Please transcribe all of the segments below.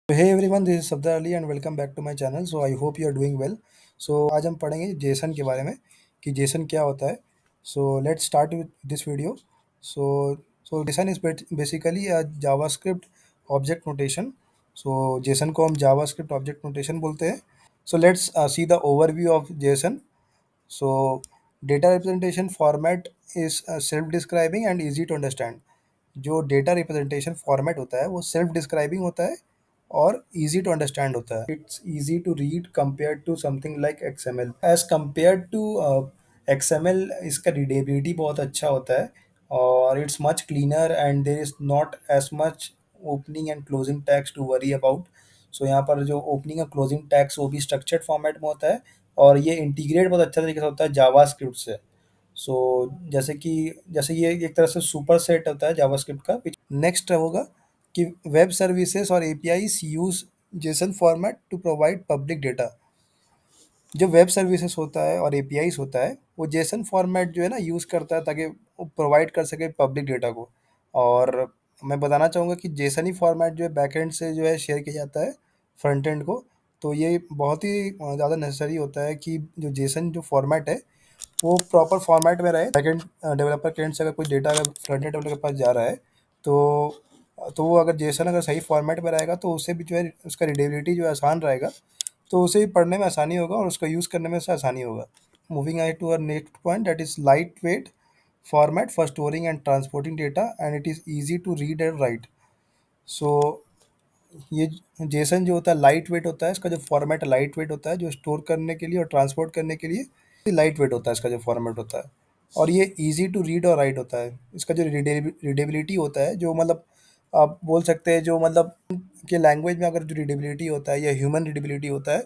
Hey everyone, this is Sabdar Ali and welcome back to my channel. So I hope you are doing well. So आज हम पढ़ेंगे Jason के बारे में कि जेसन क्या होता है. So let's start with this video. So Jason is basically a JavaScript object notation. So Jason को हम JavaScript object notation बोलते हैं. So let's see the overview of JSON. So data representation format is self-describing and easy to understand. जो data representation format होता है वो self describing होता है और इजी टू अंडरस्टैंड होता है. It's easy to read compare to something like XML. As compare to XML इसका रीडेबिलिटी बहुत अच्छा होता है और it's much cleaner and there is not as much opening and closing tags to worry about. So यहाँ पर जो opening और क्लोजिंग टैग्स वो भी स्ट्रक्चर्ड फॉर्मेट में होता है और ये इंटीग्रेट बहुत अच्छा तरीके से होता है जावास्क्रिप्ट से. सो जैसे ये एक तरह से सुपर सेट होता है जावास्क्रिप्ट का. नेक्स्ट होगा कि वेब सर्विसेज और APIs use JSON format to provide public data. जो वेब सर्विसेज होता है और एपीआईज होता है वो जेसन फॉर्मेट जो है ना यूज़ करता है ताकि वो प्रोवाइड कर सके पब्लिक डेटा को. और मैं बताना चाहूँगा कि जेसन ही फॉर्मेट जो है बैकएंड से जो है शेयर किया जाता है फ्रंट एंड को. तो ये बहुत ही ज़्यादा नेसेसरी होता है कि जो जेसन जो फॉर्मेट है वो प्रॉपर फॉर्मेट में रहे. बैकएंड डेवलपर के एंड से अगर कोई डेटा अगर फ्रंट एंड डेवलपर के पास जा रहा है तो वो अगर जेसन अगर सही फॉर्मेट में रहेगा तो उससे भी जो है उसका रीडेबिलिटी जो है आसान रहेगा. तो उसे भी पढ़ने में आसानी होगा और उसको यूज़ करने में उसे आसानी होगा. Moving I to our next point that is light weight format for storing and transporting data and it is easy to read and write. So ये जेसन जो होता है लाइट वेट होता है. इसका जो फॉर्मेट लाइट वेट होता है जो स्टोर करने के लिए और ट्रांसपोर्ट करने के लिए लाइट वेट होता है इसका जो फॉर्मेट होता है. और ये इजी टू रीड और राइट होता है. इसका जो रीडेबिलिटी होता है जो मतलब आप बोल सकते हैं जो मतलब कि लैंग्वेज में अगर जो रीडेबिलिटी होता है या ह्यूमन रीडेबिलिटी होता है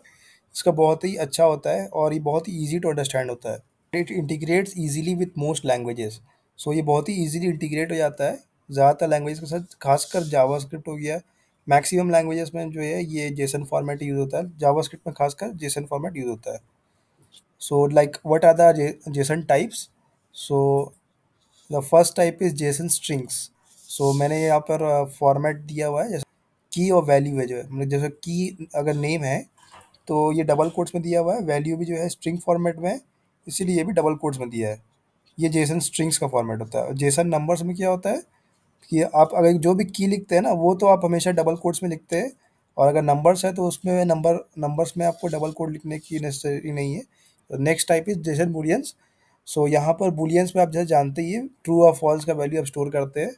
इसका बहुत ही अच्छा होता है और ये बहुत ही ईजी टू अंडरस्टैंड होता है. It integrates easily with most languages. So ये बहुत ही ईजिली इंटीग्रेट हो जाता है ज़्यादातर लैंग्वेज के साथ. खासकर जावास्क्रिप्ट हो गया, मैक्सिमम लैंग्वेजेस में जो है ये जेसन फॉर्मेट यूज़ होता है. जावास्क्रिप्ट में खासकर जेसन फॉर्मेट यूज़ होता है. So like what are the JSON types. So the first type is JSON strings. So मैंने यहाँ पर फॉर्मेट दिया हुआ है जैसे की और वैल्यू है जो है मतलब जैसे की अगर नेम है तो ये डबल कोट्स में दिया हुआ है. वैल्यू भी जो है स्ट्रिंग फॉर्मेट में है इसीलिए ये भी डबल कोट्स में दिया है. ये जेसन स्ट्रिंग्स का फॉर्मेट होता है. और जेसन नंबर्स में क्या होता है कि आप अगर जो भी की लिखते हैं ना वो तो आप हमेशा डबल कोट्स में लिखते हैं और अगर नंबर्स है तो उसमें नंबर्स में आपको डबल कोट लिखने की नेसेसरी नहीं है. Next type is JSON booleans. So यहाँ पर बुलियंस में आप जैसे जानते ही ट्रू और फॉल्स का वैल्यू आप स्टोर करते हैं.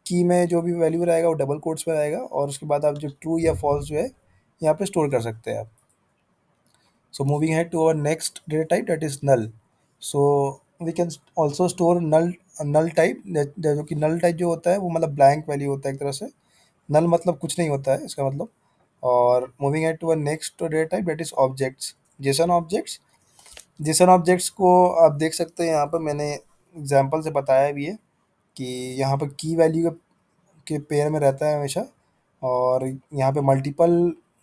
की में जो भी वैल्यू रहेगा वो डबल कोट्स में रहेगा और उसके बाद आप जो ट्रू या फॉल्स जो है यहाँ पे स्टोर कर सकते हैं आप. So moving ahead to our next data type that is null. So we can also store null type जो कि null type जो होता है वो मतलब blank value होता है एक तरह से. null मतलब कुछ नहीं होता है इसका मतलब. और moving ahead to our next data type that is objects. JSON objects. JSON objects को आप देख सकते हैं यहाँ पर मैंने एग्जाम्पल से बताया भी है कि यहाँ पर की वैल्यू के पेयर में रहता है हमेशा और यहाँ पे मल्टीपल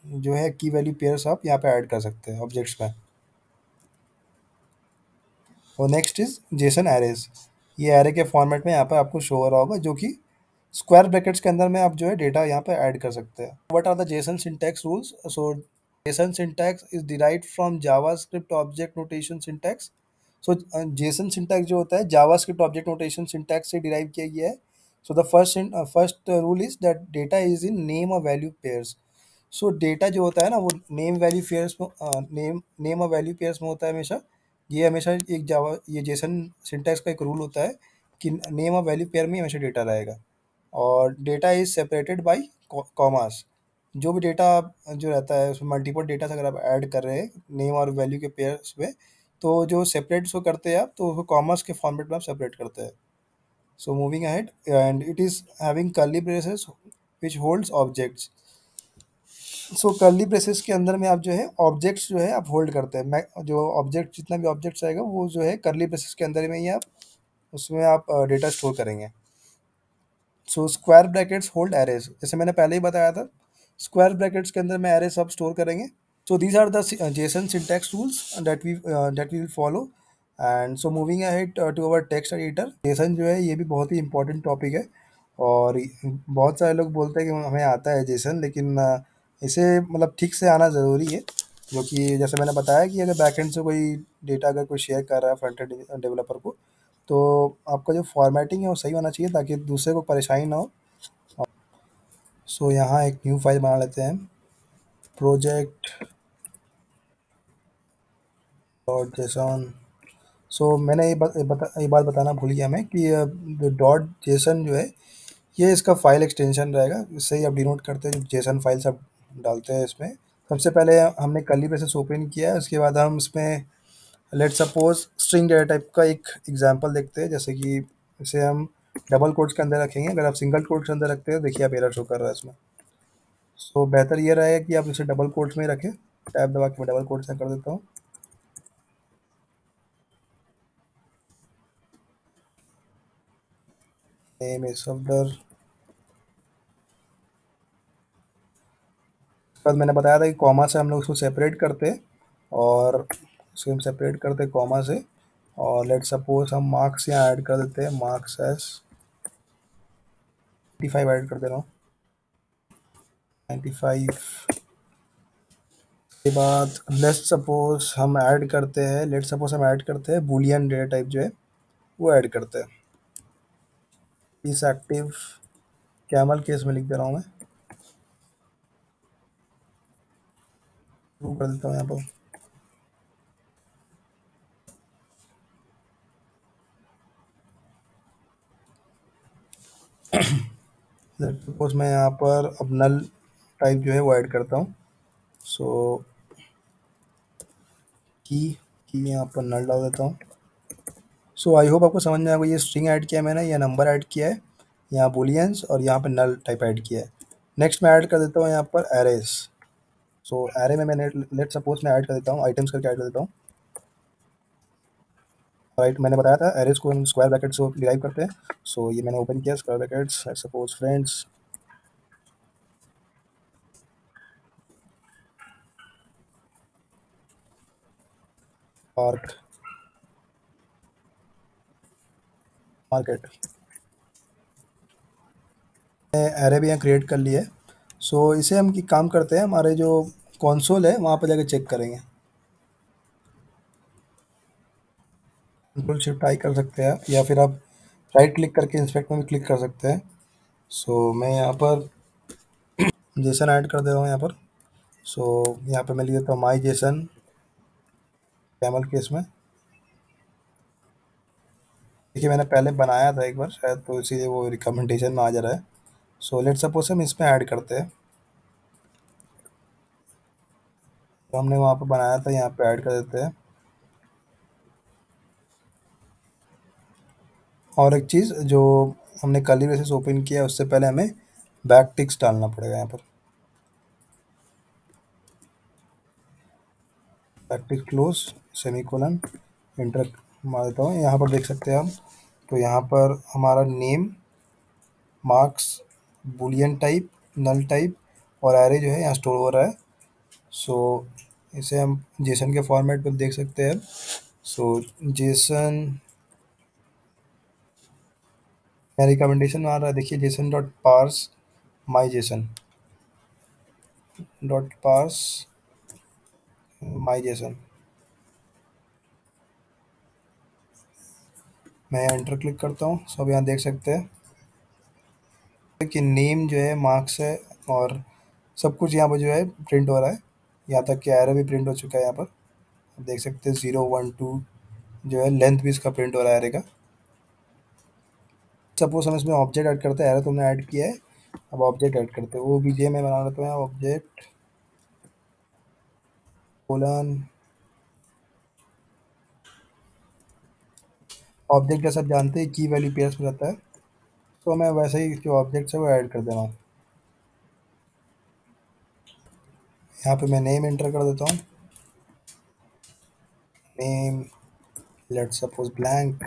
जो है की वैल्यू पेयर्स आप यहाँ पे ऐड कर सकते हैं ऑब्जेक्ट्स में. और नेक्स्ट इज जेसन एरेज. ये एरे के फॉर्मेट में यहाँ पर आपको शो हो रहा होगा जो कि स्क्वायर ब्रैकेट्स के अंदर में आप जो है डेटा यहाँ पे ऐड कर सकते हैं. What are the JSON syntax rules. So JSON syntax is derived from JavaScript object notation syntax. So JSON syntax जो होता है जावास्क्रिप्ट ऑब्जेक्ट नोटेशन सिंटैक्स से डिराइव किया गया है. So the first rule is that data is in name और value pairs. So data जो होता है ना वो नेम वैल्यू पेयर्स में नेम और वैल्यू पेयर्स में होता है हमेशा. ये हमेशा एक जावा ये जेसन सिंटैक्स का एक रूल होता है कि नेम और वैल्यू पेयर में हमेशा डेटा रहेगा. और data is separated by commas. जो भी डेटा जो रहता है उसमें मल्टीपल डेटा अगर आप ऐड कर रहे हैं नेम और वैल्यू के पेयर्स में तो जो सेपरेट उसको करते हैं आप तो उसको कॉमास के फॉर्मेट में आप सेपरेट करते हैं. सो moving ahead and it is having curly braces which holds objects. So curly braces के अंदर में आप जो है ऑब्जेक्ट्स जो है आप होल्ड करते हैं. मैं जो ऑब्जेक्ट जितना भी ऑब्जेक्ट्स आएगा वो जो है कर्ली ब्रेसेस के अंदर में ही आप उसमें आप डेटा स्टोर करेंगे. So square brackets hold arrays. जैसे मैंने पहले ही बताया था स्क्वायर ब्रैकेट्स के अंदर में एरे सब स्टोर करेंगे. So these are the JSON syntax rules that we will follow. And so moving ahead to our text editor. JSON जो है ये भी बहुत ही इंपॉर्टेंट टॉपिक है और बहुत सारे लोग बोलते हैं कि हमें आता है जेसन लेकिन इसे मतलब ठीक से आना ज़रूरी है, जो कि जैसे मैंने बताया कि अगर बैकएंड से कोई डेटा अगर कोई शेयर कर रहा है फ्रंट एंड डेवलपर को, तो आपका जो फॉर्मेटिंग है वो सही होना चाहिए ताकि दूसरे को परेशानी ना हो। सो यहाँ एक न्यू फाइल बना लेते हैं, प्रोजेक्ट डॉट जेसन। सो मैंने ये बात बताना भूल गया मैं कि जो डॉट जेसन जो है ये इसका फाइल एक्सटेंशन रहेगा। इससे ही आप डिनोट करते हैं, जो जेसन फाइल सब डालते हैं इसमें। सबसे पहले हमने कर्ली ब्रेसेस ओपन किया है, उसके बाद हम इसमें let suppose string data type का एक एग्जांपल देखते हैं, जैसे कि इसे हम डबल कोट्स के अंदर रखेंगे। अगर आप सिंगल कोट्स के अंदर रखते हैं, देखिए आप एरर शो कर रहा है इसमें। सो बेहतर ये रहेगा कि आप इसे डबल कोट्स में ही रखें। टैब दबा के मैं डबल कोट्स में कर देता हूँ। Name is Safdar. उसके बाद मैंने बताया था कि कॉमा से हम लोग उसको सेपरेट करते हैं, और उसको हम सेपरेट करते हैं कॉमा से। और लेट सपोज हम मार्क्स यहाँ ऐड कर देते हैं, मार्क्स एस 95 ऐड कर दे रहा हूँ, 95। के बाद लेट सपोज हम ऐड करते हैं बूलियन डेटा टाइप जो है वो ऐड करते हैं। इस एक्टिव कैमल केस में लिख दे रहा हूँ मैं, शुरू कर देता हूँ यहाँ पर। लेट सपोज मैं यहाँ पर अब नल टाइप जो है वो ऐड करता हूँ। सो की की यहाँ पर नल डाल देता हूँ। सो आई होप आपको समझ में आएगा, ये स्ट्रिंग ऐड किया है मैंने, या नंबर ऐड किया है, यहाँ बूलियंस, और यहाँ पर नल टाइप ऐड किया है। नेक्स्ट मैं ऐड कर देता हूँ यहाँ पर एरेस। सो एरे में मैंने लेट सपोज मैं ऐड कर देता हूँ, आइटम्स करके ऐड कर देता हूँ। राइट, मैंने बताया था एरेज को हम स्क्वायर ब्रैकेट से डिराइव करते हैं। सो ये मैंने ओपन किया square brackets, suppose friends park market. Array भी यहाँ क्रिएट कर लिए। सो इसे हम की काम करते हैं, हमारे जो कंसोल है वहाँ पर जाके चेक करेंगे। कंट्रोल शिफ्ट आई कर सकते हैं, या फिर आप राइट क्लिक करके इंस्पेक्ट में भी क्लिक कर सकते हैं। सो मैं यहाँ पर जेसन ऐड कर दे रहा हूँ यहाँ पर। सो यहाँ पे मैं लिख देता हूँ माई जेसन कैमल केस में। देखिए मैंने पहले बनाया था एक बार शायद, तो इसीलिए वो रिकमेंडेशन में आ जा रहा है। सो लेट सपोज हम इसमें ऐड करते हैं, तो हमने वहाँ पे बनाया था, यहाँ पे ऐड कर देते हैं। और एक चीज़ जो हमने कर्ली ब्रेसेस ओपन किया उससे पहले हमें बैक टिक्स डालना पड़ेगा यहाँ पर। बैक टिक क्लोज सेमीकोलन इंटर मार देता हूँ। यहाँ पर देख सकते हैं हम, तो यहाँ पर हमारा name, marks, boolean type, null type और एरे जो है यहाँ स्टोर हो रहा है। सो इसे हम जेसन के फॉर्मेट पर देख सकते हैं। सो जेसन यहाँ रिकमेंडेशन आ रहा है, देखिए Jason dot parse my Jason dot parse my Jason. मैं एंटर क्लिक करता हूँ। सब यहाँ देख सकते हैं कि नेम जो है मार्क्स है, और सब कुछ यहाँ पर जो है प्रिंट हो रहा है। यहाँ तक कि एरो भी प्रिंट हो चुका है यहाँ पर, आप देख सकते हैं 0 1 2 जो है लेंथ भी इसका प्रिंट हो रहा है एरे का। सपोज हम इसमें ऑब्जेक्ट ऐड करते हैं, एरो तुमने ऐड किया है, अब ऑब्जेक्ट ऐड करते हैं। वो बीजे में बना लेते हैं ऑब्जेक्ट कोलन। ऑब्जेक्ट जैसा आप जानते हैं की वैल्यू पेयर्स में रहता है, तो मैं वैसे ही जो ऑब्जेक्ट्स है वो ऐड कर दे रहा हूँ। यहाँ पे मैं नेम एंटर कर देता हूँ, name let suppose blank.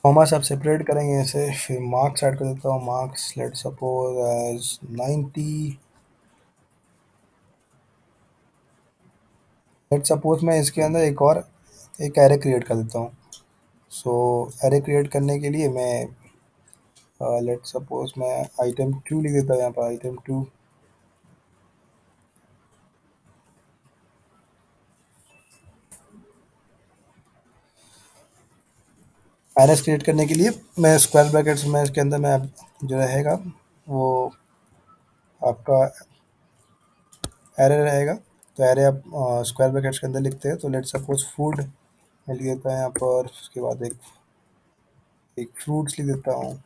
Comma से आप सेपरेट करेंगे इसे, फिर मार्क्स ऐड कर देता हूँ, marks let suppose as 90। Let suppose मैं इसके अंदर एक और एक एरे क्रिएट कर देता हूँ। सो एरे क्रिएट करने के लिए मैं लेट सपोज मैं आइटम 2 लिख देता हूँ यहाँ पर आइटम 2। एरेस क्रिएट करने के लिए मैं स्क्वायर ब्रैकेट्स में इसके अंदर मैं जो रहेगा वो आपका एरे रहेगा। तो एरे आप स्क्वायर ब्रैकेट्स के अंदर लिखते हैं। तो लेट सपोज फूड मैं लिख देता है यहाँ पर, उसके बाद एक एक फ्रूट्स लिख देता हूँ।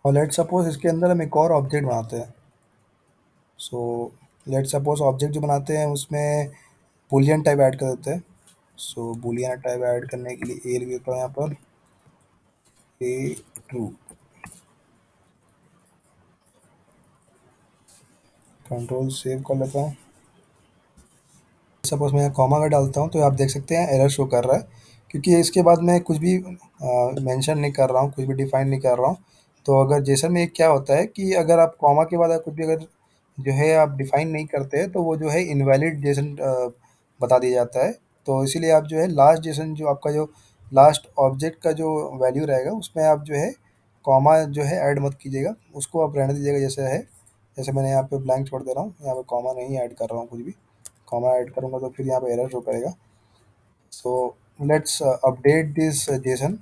और लेट सपोज इसके अंदर हम एक और ऑब्जेक्ट बनाते हैं। सो लेट सपोज ऑब्जेक्ट जो बनाते हैं उसमें बूलियन टाइप ऐड कर देते हैं। सो बूलियन टाइप ऐड करने के लिए ए लिख देता हूँ यहाँ पर, ए ट्रू। कंट्रोल सेव कर लेता हूँ। सपोज मैं यहाँ कॉमा अगर डालता हूँ तो आप देख सकते हैं एरर शो कर रहा है, क्योंकि इसके बाद मैं कुछ भी मेंशन नहीं कर रहा हूँ, कुछ भी डिफाइन नहीं कर रहा हूँ। तो अगर जेसन में क्या होता है कि अगर आप कॉमा के बाद कुछ भी अगर जो है आप डिफाइन नहीं करते हैं तो वो जो है इनवैलिड जेसन बता दिया जाता है। तो इसीलिए आप जो है लास्ट जेसन जो आपका जो लास्ट ऑब्जेक्ट का जो वैल्यू रहेगा उसमें आप जो है कॉमा जो है ऐड मत कीजिएगा, उसको आप रहने दीजिएगा जैसे है। जैसे मैंने यहाँ पे ब्लैंक छोड़ दे रहा हूँ, यहाँ पे कॉमा नहीं ऐड कर रहा हूँ कुछ भी। कॉमा ऐड करूँगा तो फिर यहाँ पे एरर शो करेगा। So let's update this Jason.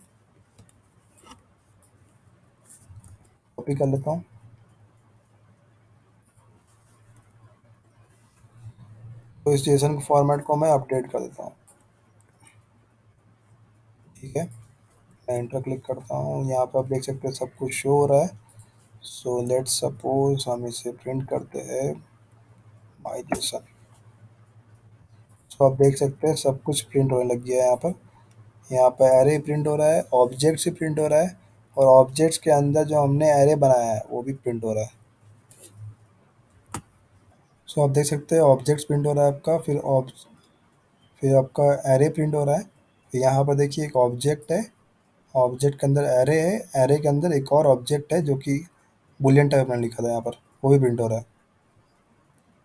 Copy कर लेता हूँ। तो इस जेसन फॉर्मेट को मैं अपडेट कर देता हूँ। ठीक है, मैं एंटर क्लिक करता हूँ। यहाँ पे आप देख सकते हैं सब कुछ शो हो रहा है। सो लेट्स सपोज हम इसे प्रिंट करते हैं माई जेसन। सो आप देख सकते हैं सब कुछ प्रिंट होने लग गया है यहाँ पर। यहाँ पर एरे प्रिंट हो रहा है, ऑब्जेक्ट से प्रिंट हो रहा है, और ऑब्जेक्ट्स के अंदर जो हमने एरे बनाया है वो भी प्रिंट हो रहा है। सो आप देख सकते हैं ऑब्जेक्ट्स प्रिंट हो रहा है आपका, फिर आपका एरे प्रिंट हो रहा है। फिर यहाँ पर देखिए एक ऑब्जेक्ट है, ऑब्जेक्ट के अंदर एरे है, एरे के अंदर एक और ऑब्जेक्ट है जो कि बुलियन टाइप में लिखा था यहाँ पर, वो भी प्रिंट हो रहा है।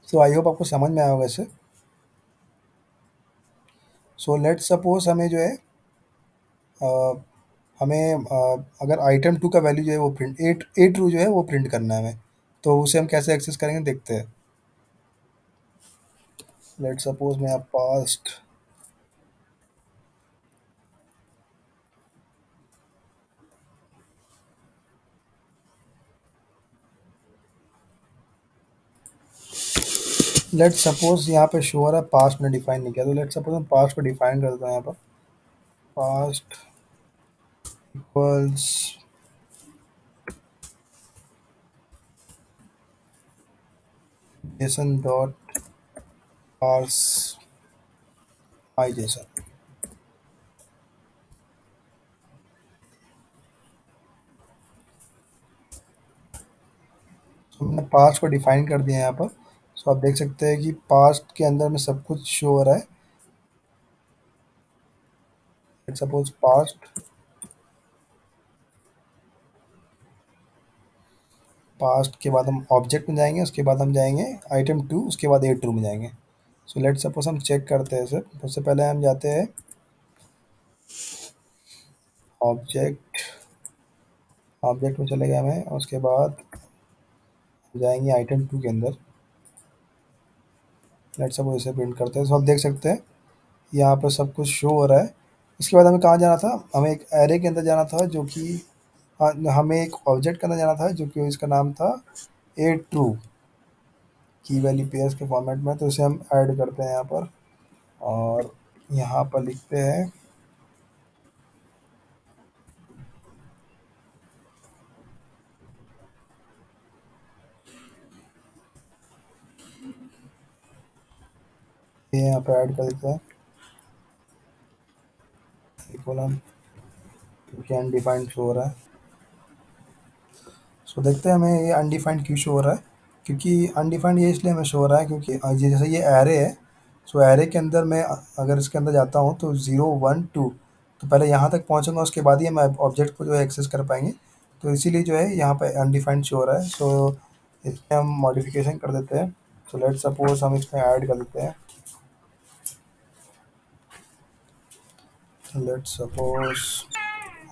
सो आई होप आपको समझ में आया होगा इससे। सो लेट सपोज हमें जो है अ, हमें अगर आइटम 2 का वैल्यू जो है वो प्रिंट ए ट्रू जो है वो प्रिंट करना है हमें, तो उसे हम कैसे एक्सेस करेंगे देखते हैं। लेट सपोज मैं पास्ट लेट सपोज यहाँ पे शो हो रहा है पास्ट में डिफाइन नहीं किया, तो लेट सपोज हम पास्ट को डिफाइन कर देते हैं यहाँ पर। Parsed equals JSON dot parse my JSON. तो हमने पास्ट को डिफाइन कर दिया है यहाँ पर। सो आप देख सकते हैं कि पास्ट के अंदर में सब कुछ शो हो रहा है। लेट सपोज पास्ट के बाद हम ऑब्जेक्ट में जाएंगे, उसके बाद हम जाएंगे आइटम 2, उसके बाद ए ट्रू में जाएंगे। सो लेट सपोज हम चेक करते हैं सर। सबसे पहले हम जाते हैं ऑब्जेक्ट, ऑब्जेक्ट में चले गए हमें, उसके बाद जाएंगे आइटम 2 के अंदर। लेट सपोज इसे प्रिंट करते हैं। सो आप देख सकते हैं यहाँ पर सब कुछ शो हो रहा है। इसके बाद हमें कहाँ जाना था, हमें एक एरे के अंदर जाना था जो कि हमें एक ऑब्जेक्ट के अंदर जाना था जो कि इसका नाम था ए ट्रू की वैल्यू पेयर्स के फॉर्मेट में। तो इसे हम ऐड करते हैं यहाँ पर, और यहाँ पर लिखते हैं ये यहाँ पे ऐड कर देते हैं कोलन, क्योंकि अनडिफाइंड शो हो रहा है। सो देखते हैं हमें ये अनडिफाइंड क्यों शो हो रहा है। क्योंकि अनडिफाइंड ये इसलिए हमें शो हो रहा है क्योंकि जैसे ये एरे है। सो एरे के अंदर मैं अगर इसके अंदर जाता हूँ तो 0 1 2, तो पहले यहाँ तक पहुँचूंगा, उसके बाद ही हम ऑब्जेक्ट को जो है एक्सेस कर पाएंगे। तो इसीलिए जो है यहाँ पे अनडिफाइंड शो हो रहा है। सो इसमें हम मॉडिफिकेशन कर देते हैं। सो लेट सपोज हम इसमें ऐड कर देते हैं, लेट सपोज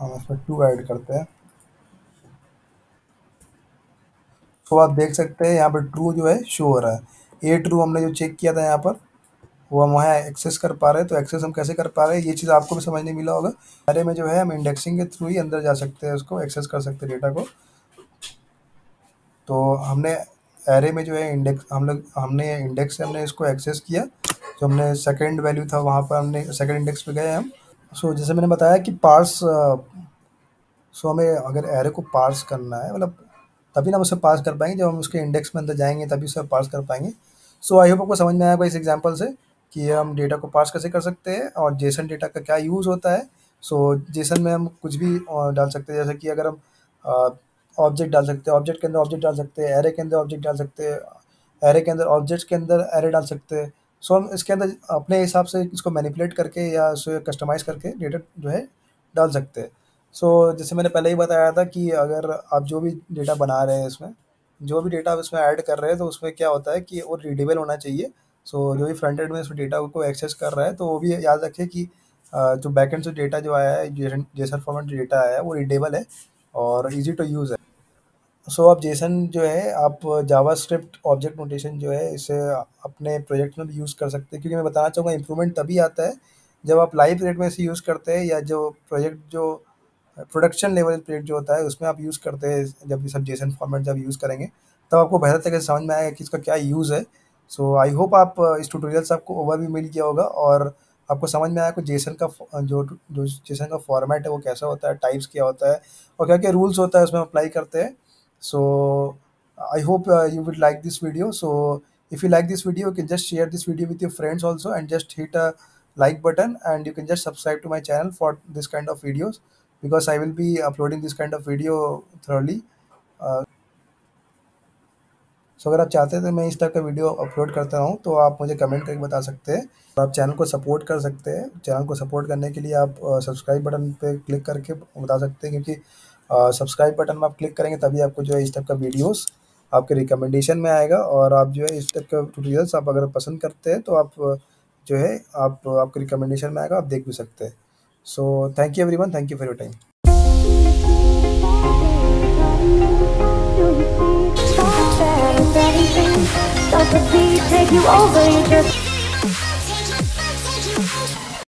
हम इसमें 2 ऐड करते हैं। तो आप देख सकते हैं यहाँ पर ट्रू जो है शो हो रहा है। ये ट्रू हमने जो चेक किया था यहाँ पर, वो हम वहाँ एक्सेस कर पा रहे हैं। तो एक्सेस हम कैसे कर पा रहे हैं, ये चीज़ आपको भी समझने मिला होगा। अरे में जो है हम इंडेक्सिंग के थ्रू ही अंदर जा सकते हैं, उसको एक्सेस कर सकते हैं डेटा को। तो हमने एरे में जो है इंडेक्स हमने इंडेक्स से हमने इसको एक्सेस किया। जो हमने सेकंड वैल्यू था वहाँ पर हमने सेकंड इंडेक्स पे गए हम। सो जैसे मैंने बताया कि पार्स, सो हमें अगर एरे को पार्स करना है, मतलब तभी ना हम उसे पास कर पाएंगे, जब हम उसके इंडेक्स में अंदर जाएंगे तभी उसे पास कर पाएंगे। सो आई होप आपको समझ में आया होगा इस एग्जांपल से कि हम डेटा को पास कैसे कर सकते हैं और जेसन डेटा का क्या यूज़ होता है। सो जेसन में हम कुछ भी डाल सकते हैं, जैसे कि अगर हम ऑब्जेक्ट डाल सकते हैं, ऑब्जेक्ट के अंदर ऑब्जेक्ट डाल सकते हैं, एरे के अंदर ऑब्जेक्ट डाल सकते हैं, एरे के अंदर ऑब्जेक्ट्स के अंदर एरे डाल सकते हैं। सो हम इसके अंदर अपने हिसाब से इसको मैनिपुलेट करके या उसे कस्टमाइज़ करके डेटा जो है डाल सकते हैं। सो जैसे मैंने पहले ही बताया था कि अगर आप जो भी डेटा बना रहे हैं इसमें, जो भी डेटा आप इसमें ऐड कर रहे हैं, तो उसमें क्या होता है कि वो रीडेबल होना चाहिए। सो जो भी फ्रंट एंड में इस डेटा को एक्सेस कर रहा है, तो वो भी याद रखें कि जो बैकएंड से डेटा जो आया है, जेसन फॉर्मेट डेटा आया है, वो रीडेबल है और ईजी टू यूज़ है। सो अब जेसन जो है आप जावास्क्रिप्ट ऑब्जेक्ट नोटेशन जो है इसे अपने प्रोजेक्ट में भी यूज़ कर सकते हैं, क्योंकि मैं बताना चाहूँगा इम्प्रूवमेंट तभी आता है जब आप लाइव प्रोजेक्ट में इसे यूज़ करते हैं, या जो प्रोजेक्ट जो प्रोडक्शन लेवल प्रोजेक्ट जो होता है उसमें आप यूज़ करते हैं। जब ये सब जेसन फॉर्मेट जब यूज़ करेंगे तब आपको बेहतर तरीके से समझ में आएगा कि इसका क्या यूज़ है। सो आई होप आप इस ट्यूटोरियल से आपको ओवरव्यू मिल गया होगा और आपको समझ में आया कि जेसन का जो जेसन का फॉर्मेट है वो कैसा होता है, टाइप्स क्या होता है और क्या क्या रूल्स होता है उसमें अप्लाई करते हैं। So I hope you would like this video. So if you like this video, you can just share this video with your friends also, and just hit a like button, and you can just subscribe to my channel for this kind of videos, because I will be uploading this kind of video thoroughly. सो अगर आप चाहते हैं तो मैं इस type का video upload करता हूँ, तो आप मुझे कमेंट करके बता सकते हैं। और आप चैनल को सपोर्ट कर सकते हैं। चैनल को सपोर्ट करने के लिए आप सब्सक्राइब बटन पे क्लिक करके बता सकते हैं, क्योंकि सब्सक्राइब बटन में आप क्लिक करेंगे तभी आपको जो है इस टाइप का वीडियोस आपके रिकमेंडेशन में आएगा। और आप जो है इस टाइप का ट्यूटोरियल्स आप अगर पसंद करते हैं तो आप जो है आप आपके रिकमेंडेशन में आएगा, आप देख भी सकते हैं। So thank you everyone, thank you for your time. Anything, let the beat take you over, you just